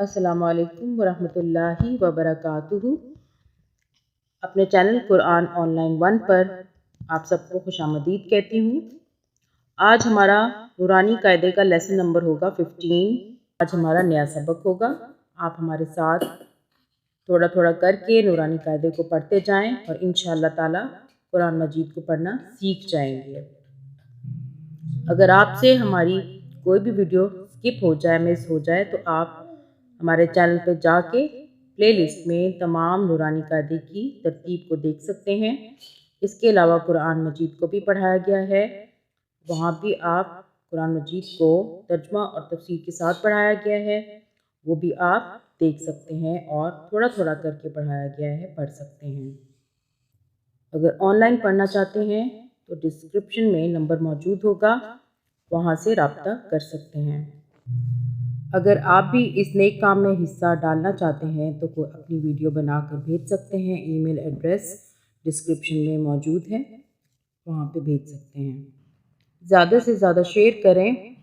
अस्सलामु अलैकुम वरहमतुल्लाहि वबरकातुहू। अपने चैनल कुरान ऑनलाइन 1 पर आप सबको खुशामदीद कहती हूँ। आज हमारा नूरानी कायदे का लेसन नंबर होगा 15। आज हमारा नया सबक होगा। आप हमारे साथ थोड़ा थोड़ा करके नूरानी कायदे को पढ़ते जाएं और इंशाअल्लाह ताला कुरान मजीद को पढ़ना सीख जाएंगे। अगर आपसे हमारी कोई भी वीडियो स्किप हो जाए, मिस हो जाए, तो आप हमारे चैनल पर जाके प्लेलिस्ट में तमाम नूरानी कायदे की तरतीब को देख सकते हैं। इसके अलावा कुरान मजीद को भी पढ़ाया गया है, वहाँ भी आप कुरान मजीद को तर्जुमा और तफसीर के साथ पढ़ाया गया है, वो भी आप देख सकते हैं और थोड़ा थोड़ा करके पढ़ाया गया है, पढ़ सकते हैं। अगर ऑनलाइन पढ़ना चाहते हैं तो डिस्क्रिप्शन में नंबर मौजूद होगा, वहाँ से रब्ता कर सकते हैं। अगर आप भी इस नेक काम में हिस्सा डालना चाहते हैं तो कोई अपनी वीडियो बनाकर भेज सकते हैं। ईमेल एड्रेस डिस्क्रिप्शन में मौजूद है, वहाँ पे भेज सकते हैं। ज़्यादा से ज़्यादा शेयर करें,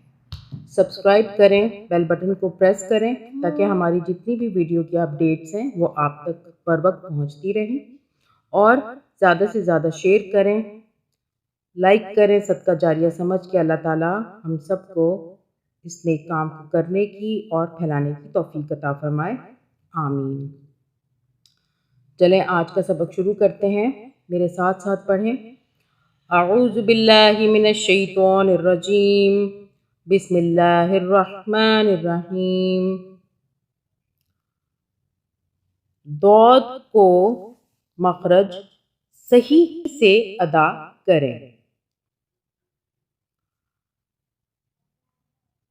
सब्सक्राइब करें, बेल बटन को प्रेस करें ताकि हमारी जितनी भी वीडियो की अपडेट्स हैं वो आप तक बर वक्त पहुँचती रहें। और ज़्यादा से ज़्यादा शेयर करें, लाइक करें, सदका जारिया समझ के अल्लाह ताला हम सबको इस नेक काम को करने की और फैलाने की तौफीक अता फरमाए, आमीन। चलें आज का सबक शुरू करते हैं, मेरे साथ साथ पढ़ें। अऊज़ु बिल्लाहि मिनश शैतानिर रजीम, बिस्मिल्लाहिर रहमानिर रहीम। दौद को मखरज सही से अदा करें।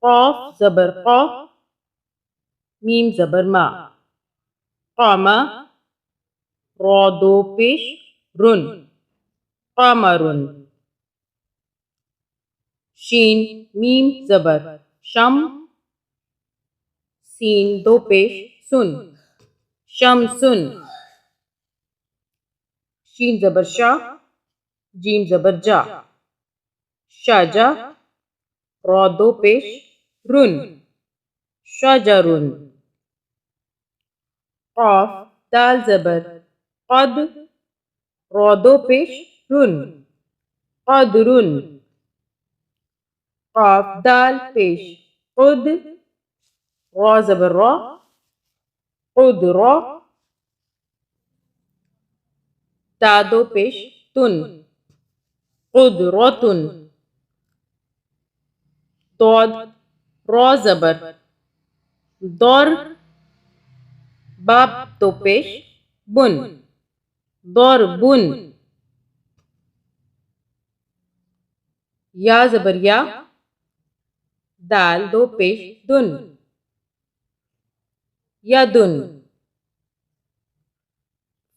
क़ाफ ज़बर क़ा, मीम ज़बर मा, क़ामा, रा दो पेश रुन, क़मरुन। शीन मीम ज़बर शम, सीन दो पेश सुन, शमसुन। शीन ज़बर शा, जीम ज़बर जा, शाजा, रा दो पेश रुन, शाजरुन। क़ाफ दाल ज़बर क़द, रा दो पेश रुन, क़दरुन। क़ाफ दाल पेश क़ुद, रा ज़बर रा, क़ुदरा। ता दो पेश तुन, क़ुदरतुन। दौद रा ज़बर दौर, बाब दो पेश बुन, दौरबुन। या ज़बर या, दाल दो पेश दुन, यदुन।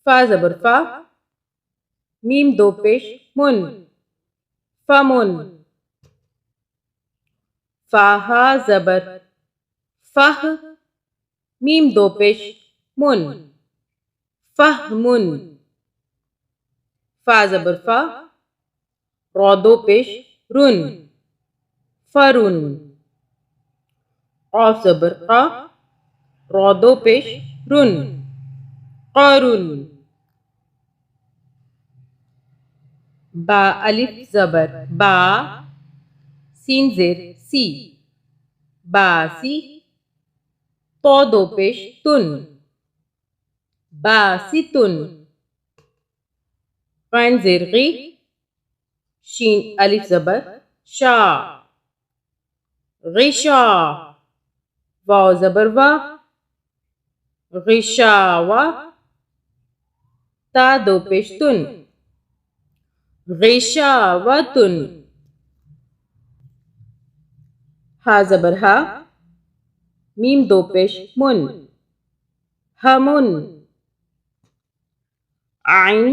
फा ज़बर फा, मीम दो पेश मुन, फमुन। फाहा ज़बर फह, मीम दो पेश मुन, फहमुन। फा ज़बर फा, रा दो पेश रुन, फरुन। क़ाफ ज़बर क़ा, रा दो पेश रुन, क़रुन। बा अलिफ ज़बर बा, सीन ज़ेर सी, बासी। तो दो पेश तुन, बासितुन। ग़ैन ज़ेर ग़ी, शीन अलिफ ज़बर शा, ग़िशा। वाव ज़बर वा, ग़िशावा। ता दो पेश तुन, ग़िशावतुन। हा ज़बर हा, मीम दो पेश मुन, हमुन। आइन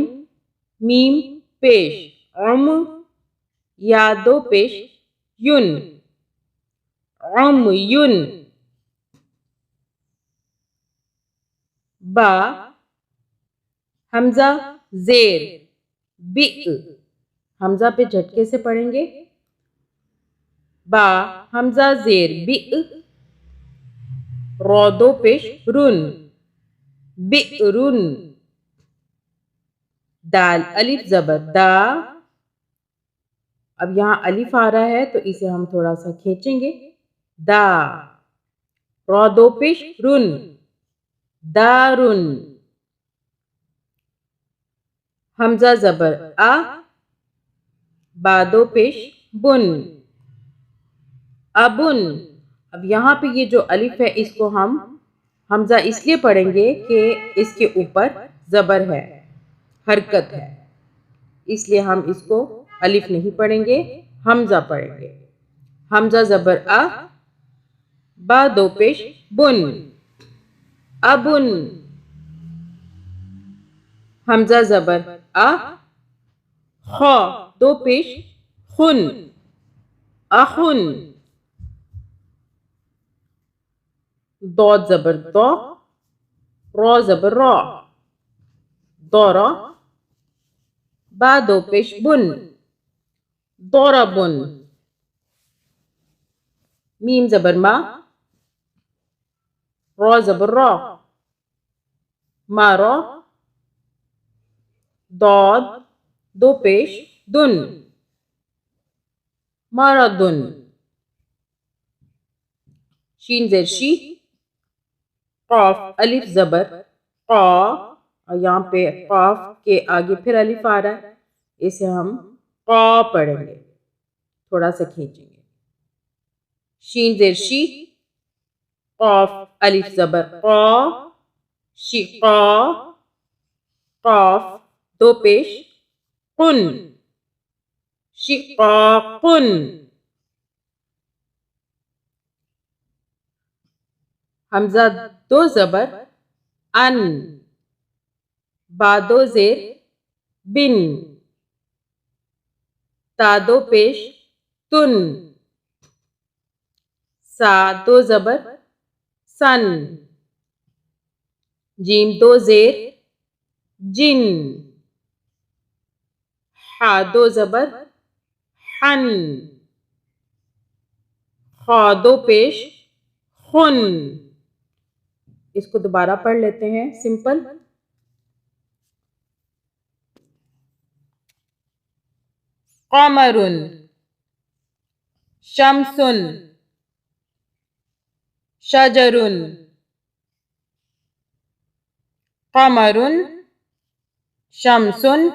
मीम पेश उम, या दो पेश युन, उमयुन। बा हमज़ा ज़ेर बि, हमज़ा पे झटके से पढ़ेंगे। बा हमज़ा ज़ेर बि, रो दो पेश रुन, बिरुन। दाल अलिफ ज़बर दा। अब यहाँ अलिफ आ रहा है तो इसे हम थोड़ा सा खींचेंगे। दा। रो दो पेश रुन, दारुन। हमजा ज़बर आ, बा दो पेश बुन, अबुन। अब यहाँ पे ये जो अलिफ है इसको हम हमजा इसलिए पढ़ेंगे कि इसके ऊपर ज़बर है, हरकत है, इसलिए हम इसको अलिफ नहीं पढ़ेंगे, हमजा पढ़ेंगे। हमजा ज़बर आ, बा दो पेश बुन, अबुन। हमजा ज़बर आ, ख दो पेश खुन, अखुन। दौद ज़बर दौ, रौ ज़बर रौ, दौरा। बा दो पेश बुन, दौराबुन। मीम ज़बर मा, रौ ज़बर रौ, मारा। दौद दो पेश दुन, मारादुन। शीन ज़ेर शी, क़ाफ अलिफ ज़बर क़ा। और यहाँ पे क़ाफ के आगे फिर अलिफ आ रहा है, इसे हम क़ा पढ़ेंगे, थोड़ा सा खींचेंगे। शीन ज़ेर शी, क़ाफ अलिफ ज़बर क़ा, शिक़ा। क़ाफ दो पेश कुन, शिक़ाक़ुन। हमजा दो ज़बर अन, बा दो ज़ेर बिन, ता दो पेश तुन, सा दो ज़बर सन, जीम दो ज़ेर जिन, हा दो ज़बर हन, खा दो पेश खुन। इसको दोबारा पढ़ लेते हैं सिंपल। क़मरुन, शम्सुन, शजरुन। क़मरुन, शम्सुन,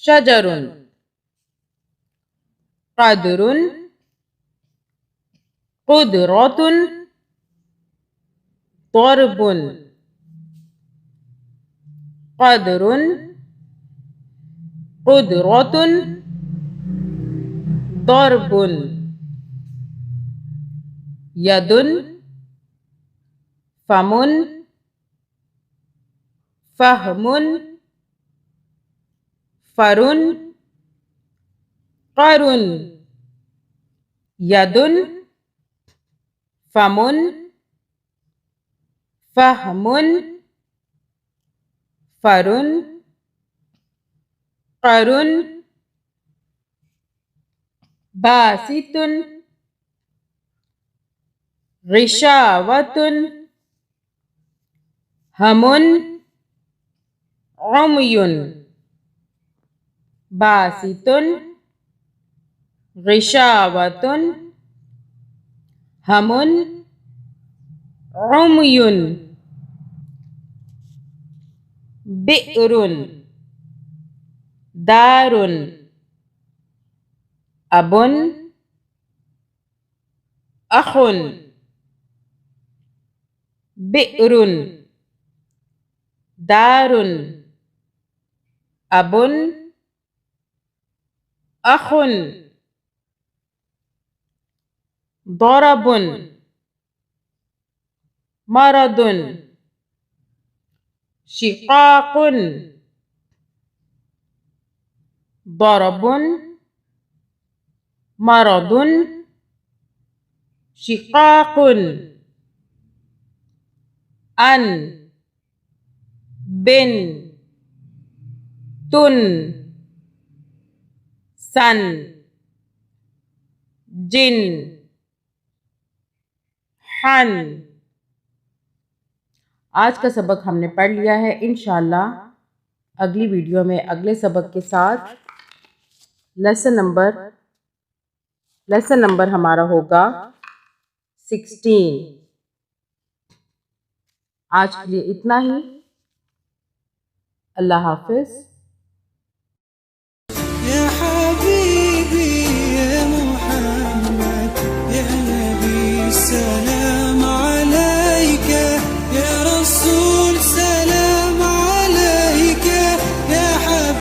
शजरुन। क़द्रुन, क़ुद्रतुन, ज़र्बुन। क़द्रुन, क़ुद्रतुन, ज़र्बुन। यदुन, फमुन, फ़हमुन, फ़रुन, क़रुन। यदुन, फमुन, फ़हमुन, फ़रुन, क़रुन। बासितुन, ग़िशावतुन, हमुन, उमयुन। बासितुन, ग़िशावतुन, हमुन, उमयुन। बिरुन, दारुन, अबुन, अखुन। बिरुन, दारुन, अबुन, अखुन। ज़रबुन, मरदुन, शिक़ाक़ुन। ज़रबुन, मरदुन, शिक़ाक़ुन। अन, बिन, तुन, सन, जिन, हन। आज का सबक हमने पढ़ लिया है। इंशाअल्लाह अगली वीडियो में अगले सबक के साथ लेसन नंबर हमारा होगा 16। आज के लिए इतना ही। अल्लाह हाफिज़।